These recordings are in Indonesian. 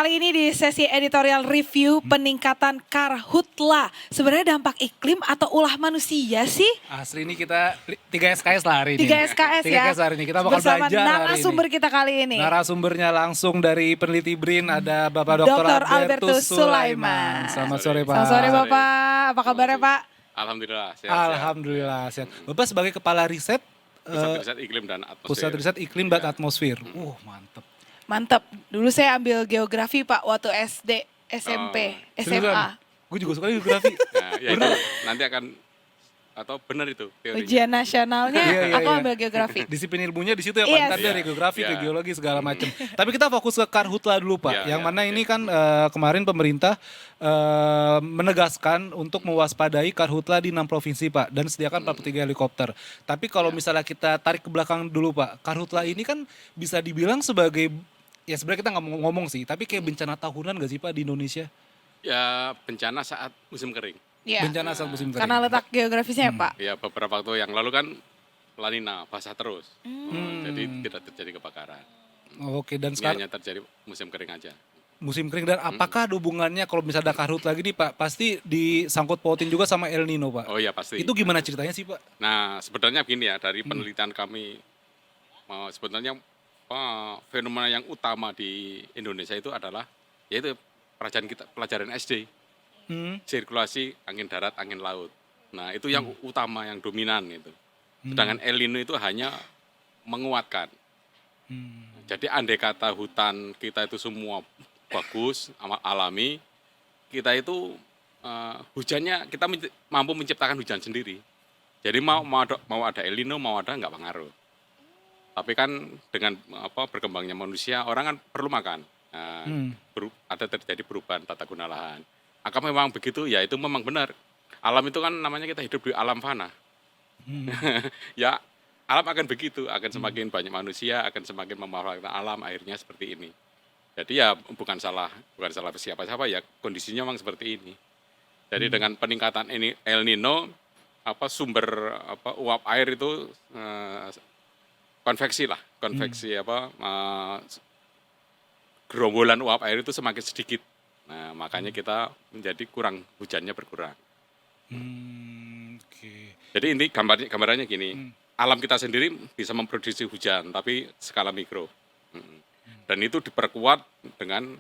Kali ini di sesi editorial review peningkatan karhutla. Sebenarnya dampak iklim atau ulah manusia sih? Asri ini kita 3 SKS lah hari ini. 3 SKS ya. 3 SKS hari ini. Kita bakal bersama belajar hari ini. narasumber kita kali ini. Narasumbernya langsung dari peneliti BRIN ada Bapak Dr. Albertus Sulaiman. Selamat sore Pak. Selamat sore Bapak. Apa kabarnya Pak? Alhamdulillah sehat. Alhamdulillah sehat. Bapak sebagai kepala riset Pusat Riset Iklim dan Atmosfer. Pusat Riset Iklim dan Atmosfer. Mantep. Mantap. Dulu saya ambil geografi Pak waktu SD, SMP, SMA. Gue juga suka geografi. Nah, ya itu nanti akan atau benar itu teorinya. Ujian nasionalnya Iya, aku iya. ambil geografi. Disiplin ilmunya di situ ya Pak, Yes. Ntar dari geografi ke Iya. geologi segala macam. Tapi kita fokus ke karhutla dulu Pak. Iya, Yang iya, mana oke. ini kan kemarin pemerintah menegaskan untuk mewaspadai karhutla di 6 provinsi Pak dan sediakan 43 helikopter. Tapi kalau misalnya kita tarik ke belakang dulu Pak, karhutla ini kan bisa dibilang sebagai ya sebenarnya kita nggak mau ngomong sih, tapi kayak bencana tahunan gak sih Pak di Indonesia? Ya bencana saat musim kering. Iya. Bencana saat musim kering. Karena letak geografisnya ya Pak. Ya beberapa waktu yang lalu kan La Nina basah terus. Jadi tidak terjadi kebakaran. Oke, dan Ini sekarang hanya terjadi musim kering aja. musim kering dan apakah ada hubungannya kalau misalnya ada karhutla lagi nih Pak, pasti disangkut pautin juga sama El Nino Pak. Oh iya pasti. Itu gimana ceritanya sih Pak? Nah sebenarnya begini ya dari penelitian kami sebenarnya fenomena yang utama di Indonesia itu adalah yaitu pelajaran SD. Sirkulasi angin darat, angin laut. Nah itu yang utama, yang dominan itu. Sedangkan El Nino itu hanya menguatkan. Jadi andai kata hutan kita itu semua bagus, alami, kita itu hujannya kita mampu menciptakan hujan sendiri. Jadi mau ada El Nino, mau ada nggak pengaruh. Tapi kan dengan berkembangnya manusia, orang kan perlu makan. Ada terjadi perubahan tata guna lahan. Maka memang begitu, ya itu memang benar. Alam itu kan namanya kita hidup di alam fana. Ya alam akan begitu, akan semakin banyak manusia, akan semakin memanfaatkan alam, akhirnya seperti ini. Jadi ya bukan salah siapa-siapa, ya kondisinya memang seperti ini. Jadi dengan peningkatan ini El Nino, sumber uap air itu konveksi gerombolan uap air itu semakin sedikit. Nah, makanya kita menjadi hujannya berkurang. Oke. Jadi ini gambarannya gini, alam kita sendiri bisa memproduksi hujan, tapi skala mikro. Dan itu diperkuat dengan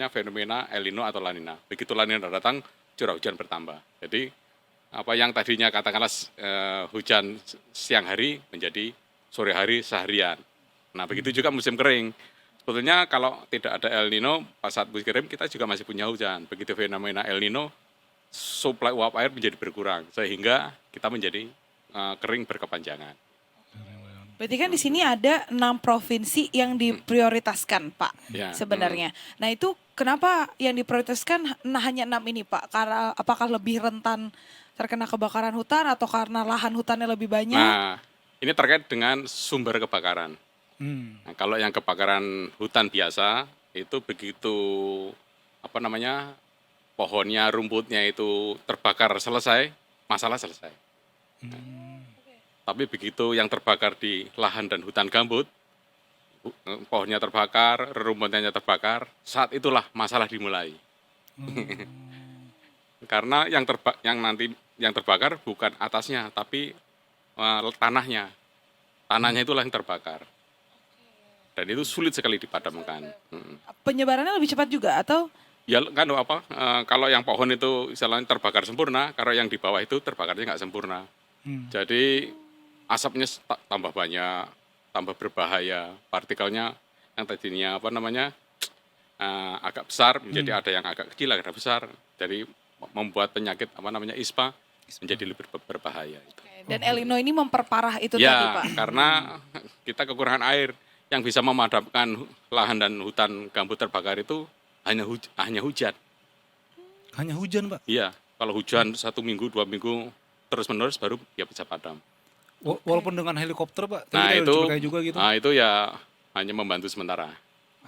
fenomena El Nino atau La Nina. Begitu La Nina datang, curah hujan bertambah. Jadi apa yang tadinya katakanlah hujan siang hari menjadi sore hari seharian. Nah begitu juga musim kering. Sebetulnya kalau tidak ada El Nino, pas saat musim kering kita juga masih punya hujan. Begitu fenomena El Nino, suplai uap air menjadi berkurang. Sehingga kita menjadi kering berkepanjangan. Berarti kan di sini ada 6 provinsi yang diprioritaskan Pak Ya. sebenarnya. Nah itu kenapa yang diprioritaskan hanya 6 ini Pak? Karena apakah lebih rentan terkena kebakaran hutan atau karena lahan hutannya lebih banyak? Nah, ini terkait dengan sumber kebakaran. Nah, kalau yang kebakaran hutan biasa itu begitu pohonnya, rumputnya itu terbakar selesai, masalah selesai. Tapi begitu yang terbakar di lahan dan hutan gambut, pohonnya terbakar, rumputnya terbakar, saat itulah masalah dimulai. Karena yang terbakar bukan atasnya, tapi tanahnya. Tanahnya itulah yang terbakar. Dan itu sulit sekali dipadamkan. Penyebarannya lebih cepat juga atau? Ya kan kalau yang pohon itu istilahnya terbakar sempurna, kalau yang di bawah itu terbakarnya nggak sempurna. Jadi asapnya tambah banyak, tambah berbahaya, partikelnya yang tadinya agak besar menjadi ada yang agak kecil, agak besar. Jadi membuat penyakit ISPA menjadi lebih berbahaya. Dan El Nino ini memperparah itu Ya, tadi Pak? karena kita kekurangan air. Yang bisa memadamkan lahan dan hutan gambut terbakar itu hanya hujan. Hanya hujan Pak? Iya, kalau hujan 1 minggu, 2 minggu terus-menerus baru dia bisa padam. Walaupun dengan helikopter Pak? Nah kita itu, coba kayak juga gitu. itu ya hanya membantu sementara.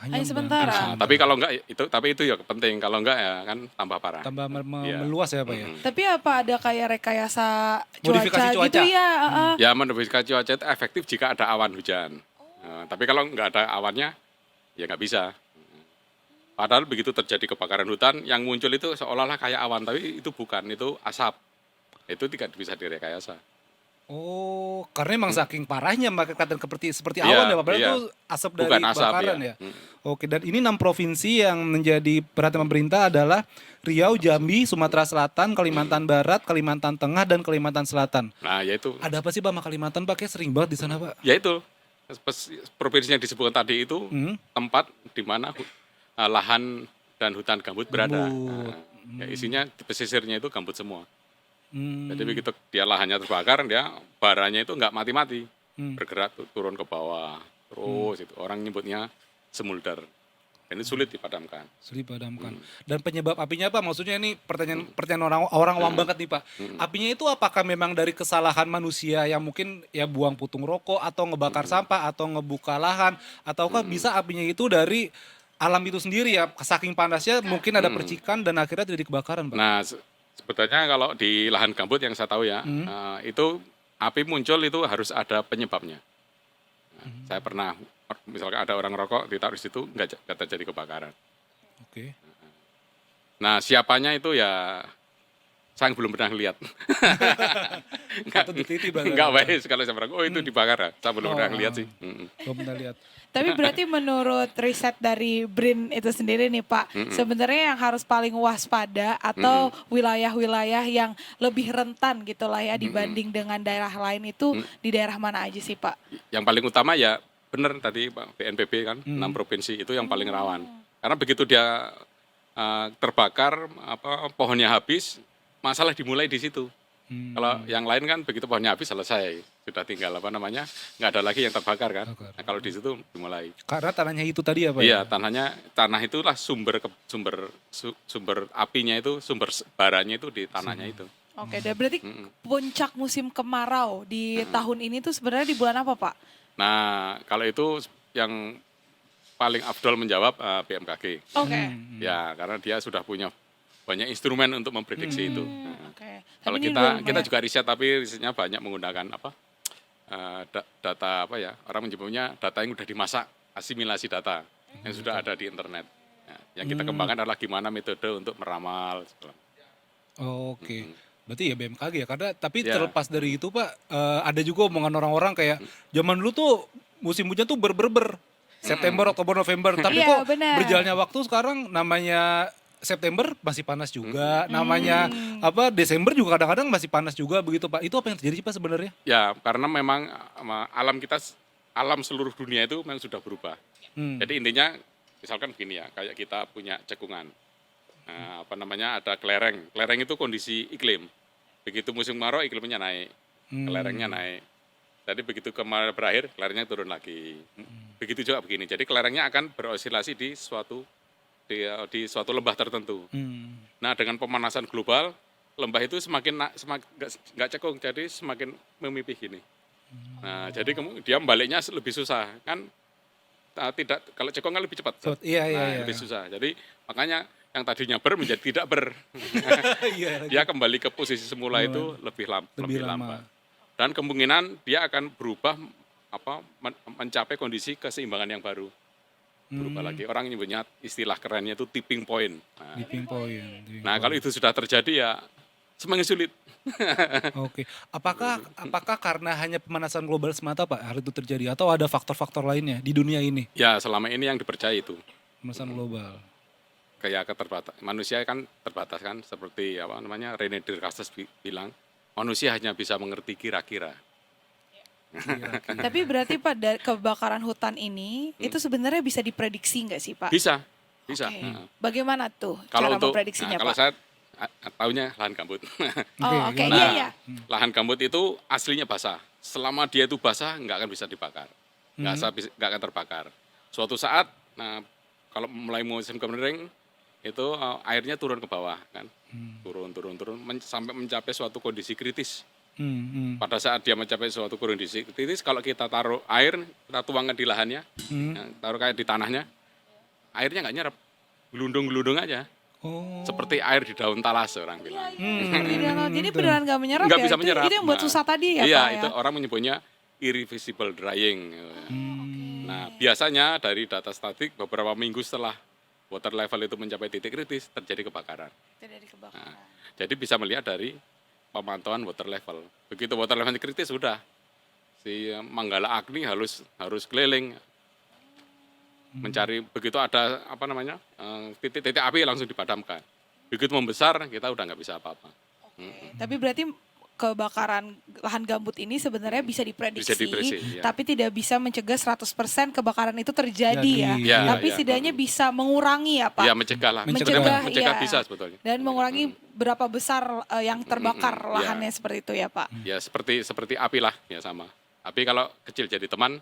Hanya sementara. Tapi kalau enggak itu ya penting. Kalau enggak ya kan tambah parah. Tambah Iya. meluas ya Pak ya? Tapi apa ada kayak rekayasa Modifikasi cuaca. gitu ya? Ya modifikasi cuaca itu efektif jika ada awan hujan. Tapi kalau nggak ada awannya, ya nggak bisa. Padahal begitu terjadi kebakaran hutan, yang muncul itu seolah-olah kayak awan, tapi itu bukan, itu asap. Itu tidak bisa direkayasa. Oh, karena emang saking parahnya maka kelihatan seperti Iya, awan ya Pak. Padahal iya. itu asap dari Bukan asap, kebakaran iya. ya. Oke, dan ini 6 provinsi yang menjadi perhatian pemerintah adalah Riau, Jambi, Sumatera Selatan, Kalimantan Barat, Kalimantan Tengah, dan Kalimantan Selatan. Nah, yaitu, Ada apa sih Pak sama Kalimantan Pak? Kayak sering banget di sana Pak. yaitu provinsi yang disebutkan tadi itu Hmm? tempat di mana lahan dan hutan gambut berada. Gambut. Ya, isinya di pesisirnya itu gambut semua. Hmm. Jadi begitu dia lahannya terbakar, dia baranya itu nggak mati-mati, Hmm. bergerak turun ke bawah, terus itu orang nyebutnya semulder. Dan ini sulit dipadamkan. Sulit padamkan. Dan penyebab apinya apa? Maksudnya ini pertanyaan orang awam banget nih Pak. Apinya itu apakah memang dari kesalahan manusia yang mungkin ya buang putung rokok atau ngebakar sampah atau ngebuka lahan, ataukah bisa apinya itu dari alam itu sendiri ya? Saking panasnya mungkin ada percikan dan akhirnya terjadi kebakaran Pak. Nah, sebetulnya kalau di lahan gambut yang saya tahu ya, itu api muncul itu harus ada penyebabnya. Nah, saya pernah, misalkan ada orang rokok ditaruh di situ, nggak terjadi kebakaran. Oke. Nah, siapanya itu ya saya belum pernah lihat. Patut diteliti Pak. Nggak baik kalau saya pernah, oh itu dibakar ya. Saya belum pernah lihat sih. Belum pernah lihat. Tapi berarti menurut riset dari BRIN itu sendiri nih Pak, sebenarnya yang harus paling waspada atau wilayah-wilayah yang lebih rentan gitu lah ya dibanding dengan daerah lain itu di daerah mana aja sih Pak? Yang paling utama ya benar tadi Pak BNPB kan, 6 provinsi itu yang paling rawan. Karena begitu dia terbakar, pohonnya habis, masalah dimulai di situ. Kalau yang lain kan begitu pohonnya habis selesai, sudah tinggal nggak ada lagi yang terbakar kan. Nah, kalau di situ dimulai. Karena tanahnya itu tadi ya Pak? Iya, ya? tanah itulah sumber apinya itu, sumber baranya itu di tanahnya itu. Oke, dan berarti puncak musim kemarau di tahun ini tuh sebenarnya di bulan apa Pak? Nah, kalau itu yang paling afdol menjawab BMKG. Oke. Ya, karena dia sudah punya banyak instrumen untuk memprediksi itu. Oke. Kalau Tapi ini kita lumayan. juga riset, tapi risetnya banyak menggunakan data orang menyebutnya data yang sudah dimasak, asimilasi data yang sudah ada di internet. Ya, yang kita kembangkan adalah gimana metode untuk meramal. Oh, oke. Berarti ya BMKG ya. Karena tapi Ya. terlepas dari itu Pak, ada juga omongan orang-orang kayak zaman dulu tuh musim hujan tuh ber September, Oktober, November. Tapi Iya, kok benar. berjalannya waktu sekarang namanya September masih panas juga, namanya Desember juga kadang-kadang masih panas juga begitu Pak. Itu apa yang terjadi sih Pak sebenarnya? Ya, karena memang alam seluruh dunia itu memang sudah berubah. Jadi intinya, misalkan begini ya, kayak kita punya cekungan, ada kelereng. Kelereng itu kondisi iklim. Begitu musim kemarau, iklimnya naik, kelerengnya naik. Jadi begitu kemarau berakhir, kelerengnya turun lagi. Begitu juga begini. Jadi kelerengnya akan berosilasi di suatu lembah tertentu. Nah, dengan pemanasan global, lembah itu semakin nggak cekung, jadi semakin memipih gini. Nah, jadi dia membaliknya lebih susah kan. Kalau cekung kan lebih cepat. Iya. Lebih susah. Jadi makanya yang tadinya menjadi tidak Iya. dia kembali ke posisi semula itu lebih lama. lambat. Dan kemungkinan dia akan berubah mencapai kondisi keseimbangan yang baru. Berubah lagi. Orang nyebutnya istilah kerennya itu tipping point. Tipping point. Nah, kalau itu sudah terjadi ya semakin sulit. Oke. Apakah karena hanya pemanasan global semata Pak hal itu terjadi atau ada faktor-faktor lainnya di dunia ini? Ya, selama ini yang dipercaya itu. Pemanasan global. Kayak keterbatas. Manusia kan terbatas kan, seperti René Descartes bilang, manusia hanya bisa mengerti kira-kira. Tapi berarti Pak dari kebakaran hutan ini itu sebenarnya bisa diprediksi nggak sih Pak? Bisa. Oke. Bagaimana tuh Kalau cara memprediksinya kalau Pak? saya tahunya lahan gambut. Oh, oke. Nah, Iya. Lahan gambut itu aslinya basah. Selama dia itu basah, nggak akan bisa dibakar. Nggak akan terbakar. Suatu saat, kalau mulai musim kering, itu airnya turun ke bawah kan. Turun, sampai mencapai suatu kondisi kritis. Pada saat dia mencapai suatu kondisi kritis, kalau kita taruh air, kita tuangkan di lahannya, taruh kayak di tanahnya, airnya nggak nyerap, gelundung-gelundung aja. Oh. Seperti air di daun talas orang bilang. Jadi beneran nggak menyerap Nggak ya? bisa menyerap. Itu yang buat susah tadi ya iya, Pak ya? itu orang menyebutnya irreversible drying. Nah, biasanya dari data statik beberapa minggu setelah water level itu mencapai titik kritis, terjadi kebakaran. Terjadi kebakaran. Jadi bisa melihat dari pemantauan water level. Begitu water level kritis sudah si Manggala Agni harus keliling mencari, begitu ada titik-titik api langsung dipadamkan. Begitu membesar kita udah nggak bisa apa-apa. Tapi berarti kebakaran lahan gambut ini sebenarnya bisa diprediksi, Bisa diprediksi, ya. tapi tidak bisa mencegah 100% kebakaran itu terjadi ya. Jadi, ya, Tapi ya. setidaknya bisa mengurangi ya Pak. Ya mencegah lah. Mencegah, Mencegah iya. bisa sebetulnya. Dan mengurangi berapa besar yang terbakar Ya. lahannya seperti itu ya Pak. Ya seperti api lah, ya sama. Api kalau kecil jadi teman,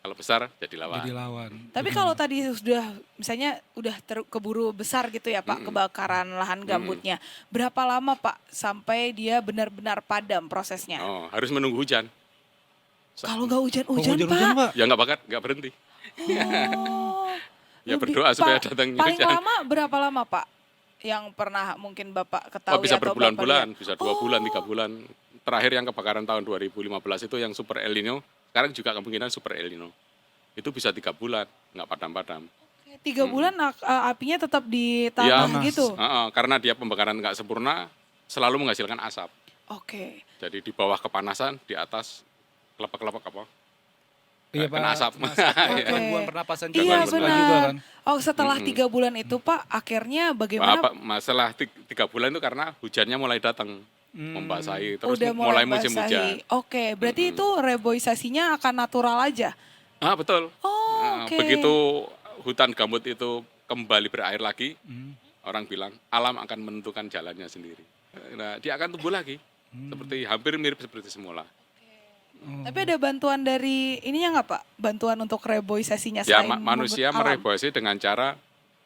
kalau besar jadi lawan. Jadi lawan. Tapi kalau tadi sudah misalnya udah keburu besar gitu ya Pak kebakaran lahan gambutnya. Berapa lama Pak sampai dia benar-benar padam prosesnya? Oh, harus menunggu hujan. Kalau nggak Oh, hujan-hujan hujan-hujan, Pak. Pak. Ya nggak berhenti. Oh, Ya lebih- berdoa supaya Pa- datang Paling hujan. lama berapa lama Pak? Yang pernah mungkin Bapak ketahui Oh, bisa atau berbulan-bulan, Bapak lihat? bisa 2 bulan, 3 bulan. Terakhir yang kebakaran tahun 2015 itu yang super El Nino, sekarang juga kemungkinan super El Nino. Itu bisa 3 bulan, nggak padam-padam. 3 bulan apinya tetap di Ya, tanah gitu? karena dia pembakaran nggak sempurna, selalu menghasilkan asap. Oke. Jadi di bawah kepanasan, di atas kelepek-kelepek apa? Iya, kena asap. Oke. Gangguan pernapasan Iya Gangguan juga benar. kan. Oh setelah 3 bulan itu Pak, akhirnya bagaimana? Masalah 3 bulan itu karena hujannya mulai datang, membasahi, terus Udah mulai musim basahi. hujan. Oke, berarti itu reboisasinya akan natural aja? Ah betul. Oh, Nah, oke. begitu hutan gambut itu kembali berair lagi, orang bilang alam akan menentukan jalannya sendiri. Nah, dia akan tumbuh lagi, seperti hampir mirip seperti semula. Tapi ada bantuan dari ininya nggak Pak? Bantuan untuk reboisasinya Ya, selain manusia alam? mereboisasi dengan cara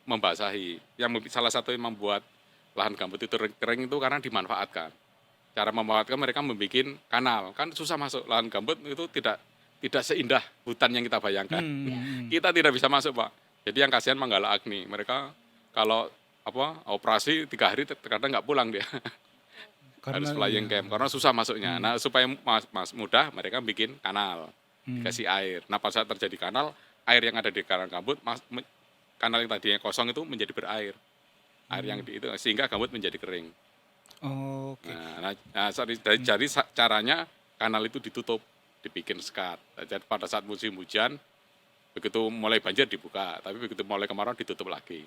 membasahi. Salah satu yang membuat lahan gambut itu kering itu karena dimanfaatkan. Cara memanfaatkan mereka membuat kanal. Kan susah masuk lahan gambut itu tidak seindah hutan yang kita bayangkan. Kita tidak bisa masuk, Pak. Jadi yang kasihan Manggala Agni. Mereka kalau operasi 3 hari terkadang nggak pulang dia. Harus flying camp karena susah masuknya. Nah, supaya mudah mereka bikin kanal. Dikasih air. Nah, pada saat terjadi kanal, air yang ada di karang gambut kanal yang tadinya kosong itu menjadi berair. Air yang itu sehingga gambut menjadi kering. Oke. Jadi caranya kanal itu ditutup, dibikin sekat. Jadi pada saat musim hujan, begitu mulai banjir dibuka, tapi begitu mulai kemarau ditutup lagi.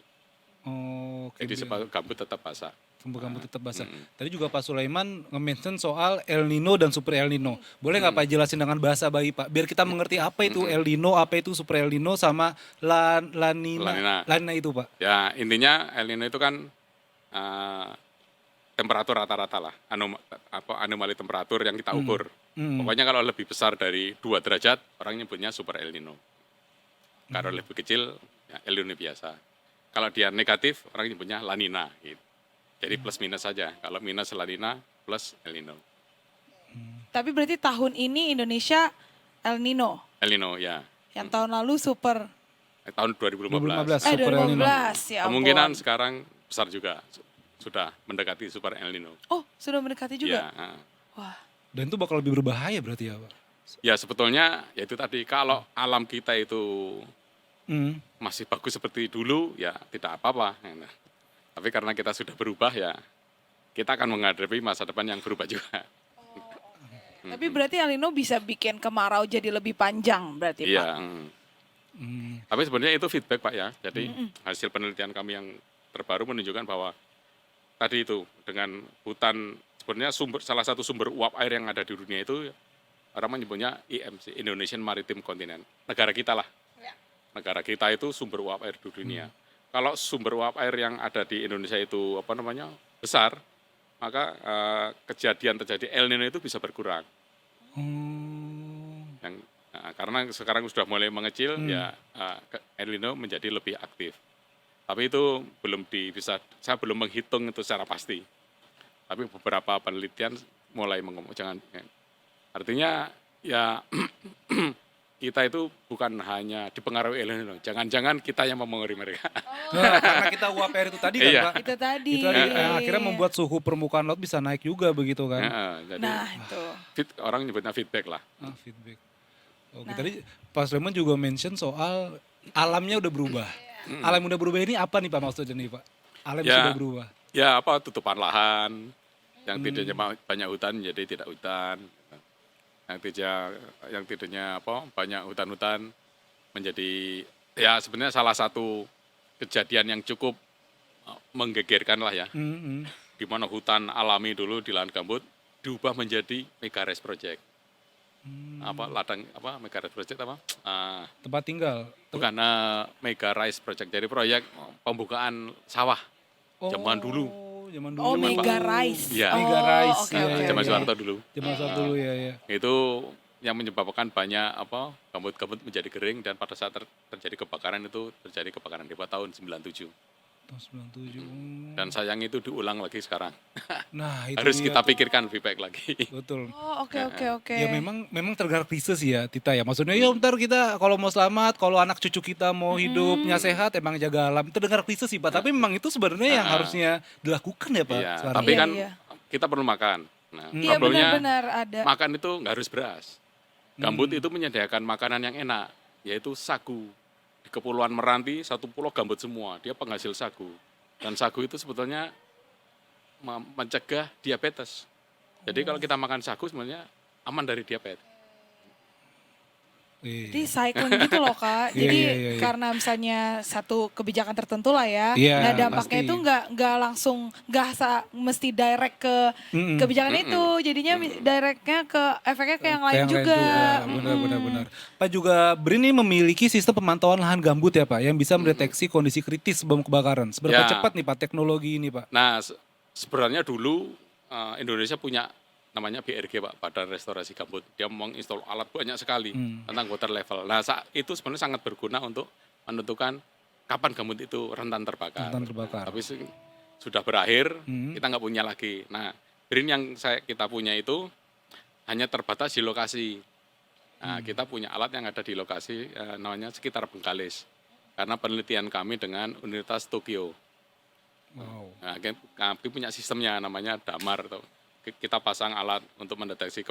Oke. Jadi supaya gambut tetap basah. Gambut tetap basah. Tadi juga Pak Sulaiman nge-mention soal El Nino dan Super El Nino. Boleh nggak Pak jelasin dengan bahasa bayi Pak? Biar kita mengerti apa itu El Nino, apa itu Super El Nino, sama La Nina. La Nina itu Pak. Ya intinya El Nino itu kan temperatur rata-rata lah, anomali temperatur yang kita ukur. Pokoknya kalau lebih besar dari 2 derajat, orang nyebutnya Super El Nino. Kalau lebih kecil, ya El Nino biasa. Kalau dia negatif, orang nyebutnya La Nina. Gitu. Jadi plus minus saja. Kalau minus La Nina, plus El Nino. Tapi berarti tahun ini Indonesia El Nino. El Nino ya. Yang tahun lalu super. Tahun 2015. 2015. Super El Nino. 2015 ya ampun. Kemungkinan sekarang besar juga. Sudah mendekati Super El Nino. Oh sudah mendekati juga? Ya, Wah. Dan itu bakal lebih berbahaya berarti ya Pak? ya sebetulnya ya itu tadi. Kalau alam kita itu masih bagus seperti dulu, ya tidak apa-apa. Nah, tapi karena kita sudah berubah ya, kita akan menghadapi masa depan yang berubah juga. Tapi berarti El Nino bisa bikin kemarau jadi lebih panjang berarti Pak? Iya. Tapi sebenarnya itu feedback Pak ya. Jadi hasil penelitian kami yang terbaru menunjukkan bahwa tadi itu dengan hutan sebenarnya salah satu sumber uap air yang ada di dunia itu orang menyebutnya IMC, Indonesian Maritime Continent. Negara kita lah. Negara kita itu sumber uap air di dunia. Kalau sumber uap air yang ada di Indonesia itu besar, maka kejadian terjadi El Nino itu bisa berkurang. Karena sekarang sudah mulai mengecil, ya El Nino menjadi lebih aktif. Tapi itu saya belum menghitung itu secara pasti. Tapi beberapa penelitian mulai ngomong artinya ya kita itu bukan hanya dipengaruhi El Nino, jangan-jangan kita yang mempengaruhi mereka. Nah, karena kita uap air itu tadi kan Iya. Pak? Itu tadi. Itu tadi akhirnya membuat suhu permukaan laut bisa naik juga begitu kan? Jadi Nah itu. orang nyebutnya feedback lah. Feedback. Oke, tadi Pak Sulaiman juga mention soal alamnya udah berubah. Alam yang udah berubah ini apa nih Pak maksudnya nih Pak? Alam yang Ya. sudah berubah. Ya apa tutupan lahan, yang tidaknya banyak hutan jadi tidak hutan, yang tidaknya apa banyak hutan-hutan menjadi ya sebenarnya salah satu kejadian yang cukup menggegerkan lah ya, Hmm. di mana hutan alami dulu di lahan gambut diubah menjadi mega rice project. Apa ladang apa mega rice project apa? Tempat tinggal. Bukan mega rice project, jadi proyek pembukaan sawah zaman dulu. Zaman dulu. Oh, Mega Rice. Iya. Mega Rice, Oke, iya, oke, iya, Zaman oke. Soeharto dulu. Zaman saat dulu ya. Itu yang menyebabkan banyak apa gambut-gambut menjadi kering, dan pada saat terjadi kebakaran itu terjadi kebakaran di tahun 97. Tahun 97. Dan sayang itu diulang lagi sekarang. Nah, itu Harus dia. kita pikirkan lebih baik lagi. Betul. Oh, oke. Ya memang tergerak krisis ya Tita ya. Maksudnya ya ntar kita kalau mau selamat, kalau anak cucu kita mau hidupnya sehat, emang jaga alam. Itu tergerak krisis sih Pak. Tapi memang itu sebenarnya yang harusnya dilakukan ya Pak Iya, sekarang. tapi Iya, kan iya. kita perlu makan. Nah, Iya problemnya benar-benar ada. makan itu nggak harus beras. Gambut itu menyediakan makanan yang enak, yaitu sagu. Di Kepulauan Meranti, satu pulau gambut semua, dia penghasil sagu. Dan sagu itu sebetulnya mencegah diabetes. Jadi kalau kita makan sagu sebenarnya aman dari diabetes. Jadi cycling gitu loh Kak. Iya, Jadi iya. karena misalnya satu kebijakan tertentu lah ya. Iya, Nah dampaknya pasti. itu nggak langsung mesti direct ke kebijakan itu. Jadinya directnya ke efeknya ke yang lain juga. Benar. Pak juga BRIN ini memiliki sistem pemantauan lahan gambut ya Pak, yang bisa mendeteksi kondisi kritis sebelum kebakaran. Seberapa Ya. cepat nih Pak teknologi ini Pak? Nah, sebenarnya dulu Indonesia punya namanya BRG Pak, Badan Restorasi Gambut. Dia menginstal alat banyak sekali tentang water level. Nah, itu sebenarnya sangat berguna untuk menentukan kapan gambut itu rentan terbakar. Tapi sudah berakhir, kita nggak punya lagi. Nah, BRIN yang kita punya itu hanya terbatas di lokasi. Nah, kita punya alat yang ada di lokasi namanya sekitar Bengkalis. Karena penelitian kami dengan Universitas Tokyo. Wow. Nah, kami punya sistemnya namanya DAMAR. Kita pasang alat untuk mendeteksi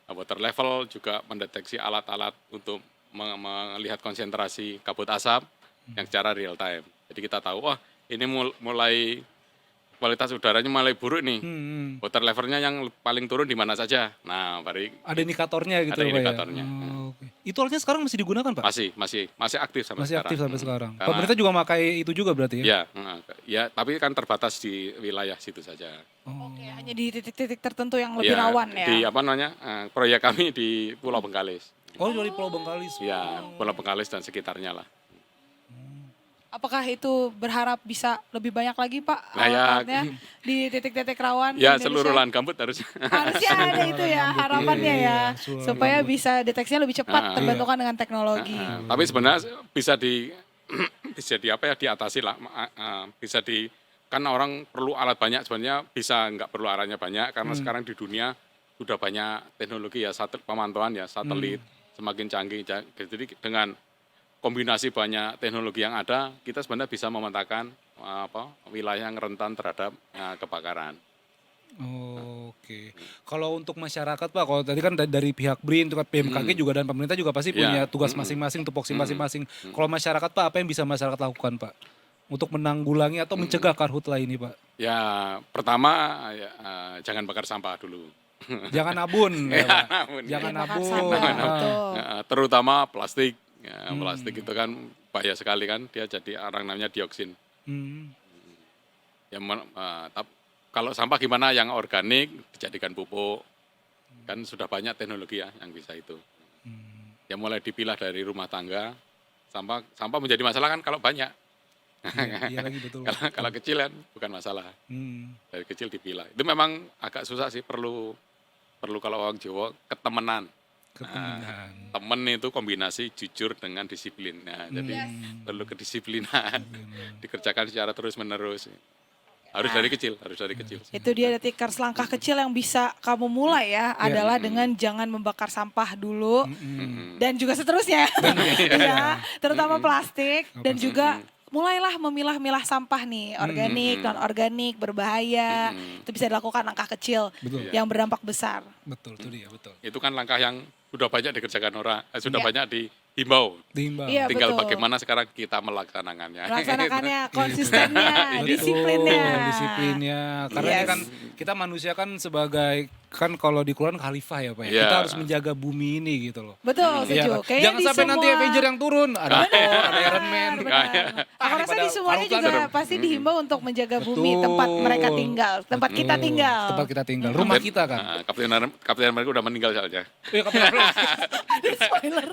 water level, juga mendeteksi alat-alat untuk melihat konsentrasi kabut asap yang secara real time. Jadi kita tahu, wah ini mulai kualitas udaranya mulai buruk nih. Water levelnya yang paling turun di mana saja. Nah, ada indikatornya gitu ada Pak indikatornya. ya. Oke. Itu alatnya sekarang masih digunakan Pak? Masih aktif sampai Masih sekarang. aktif sampai sekarang. Karena- Pemerintah juga memakai itu juga berarti ya? Ya, tapi kan terbatas di wilayah situ saja. Oke, hanya di titik-titik tertentu yang lebih rawan ya. Di proyek kami di Pulau Bengkalis. Oh, dari Pulau Bengkalis. Ya, Pulau Bengkalis dan sekitarnya lah. Apakah itu berharap bisa lebih banyak lagi Pak Nah, ya, alatnya di titik-titik rawan Ya, Indonesia? seluruh lahan gambut harus. Harusnya ada itu ya harapannya ya, seluruh supaya bisa deteksinya lebih cepat terbantukan dengan teknologi. Tapi sebenarnya bisa diatasi lah. Kan orang perlu alat banyak, sebenarnya bisa nggak perlu alatnya banyak, karena sekarang di dunia sudah banyak teknologi ya, pemantauan ya, satelit semakin canggih. Jadi dengan kombinasi banyak teknologi yang ada, kita sebenarnya bisa memetakan wilayah yang rentan terhadap kebakaran. Oke. Kalau untuk masyarakat Pak, kalau tadi kan dari pihak BRIN, itu kan BMKG juga dan pemerintah juga pasti punya tugas masing-masing, tupoksi masing-masing. Kalau masyarakat Pak, apa yang bisa masyarakat lakukan Pak untuk menanggulangi atau mencegah karhutla ini Pak? Ya, pertama jangan bakar sampah dulu. Jangan nabun, ya, Pak. nabun, Jangan Ya, bakar nabun. sampah, Ah. betul. Terutama plastik. Plastik itu kan bahaya sekali kan, dia jadi namanya dioksin. Hmm. Ya, kalau sampah gimana yang organik dijadikan pupuk, kan sudah banyak teknologi ya yang bisa itu. Ya mulai dipilah dari rumah tangga, sampah menjadi masalah kan kalau banyak. Iya lagi betul. Kalau kecil kan bukan masalah, dari kecil dipilah. Itu memang agak susah sih, perlu kalau orang Jawa ketemenan. Temen itu kombinasi jujur dengan disiplin. Nah, jadi perlu kedisiplinan, dikerjakan secara terus-menerus. Harus dari kecil. Itu dia tikar selangkah kecil yang bisa kamu mulai ya, adalah dengan jangan membakar sampah dulu dan juga seterusnya. Ya, terutama plastik dan juga mulailah memilah-milah sampah nih, organik, non-organik, berbahaya. Itu bisa dilakukan langkah kecil yang berdampak besar. Betul, itu dia, betul. Itu kan langkah yang sudah banyak dikerjakan orang, sudah Iya. banyak himbau. Diimbang. Iya, Tinggal betul. bagaimana sekarang kita melaksanakannya. Melaksanakannya, konsistennya, disiplinnya. Disiplinnya. Karena ini Yes. kan kita manusia kan sebagai kan kalau di Quran khalifah ya Pak ya. Iya. Kita harus menjaga bumi ini gitu loh. Betul, Iya setuju. kan? Kayaknya Jangan di sampai nanti semua- Avenger yang turun. Ada Thor, ada Iron Man. Benar. Aku Ah, rasa daripada di semuanya Faruk juga Lazar. pasti dihimbau untuk menjaga bumi, Betul. tempat mereka tinggal, tempat kita Betul. tinggal. Tempat kita tinggal. Rumah kita kan. Nah, Kapten Amerika udah meninggal soalnya. Iya, Kapten Amerika. Spoiler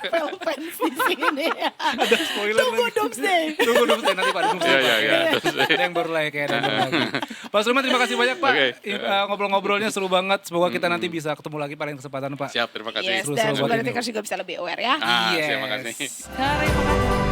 Marvel fans di sini. Ada spoiler Tunggu lagi. Doomsday. Tunggu Doomsday nanti Pak. Doomsday, Iya, Pak, iya, ya. iya, Doomsday. Ada yang baru lah ya, kayak ada yang baru lagi. Pak Sulaiman terima kasih banyak Pak. Oke. Ngobrol-ngobrolnya seru banget. Semoga kita nanti bisa ketemu lagi pada lain kesempatan Pak. Siap, terima kasih. Yes, Seru-seru dan buat semoga ini. Tikers juga bisa lebih aware ya. Ah, Yes. terima kasih. Terima kasih.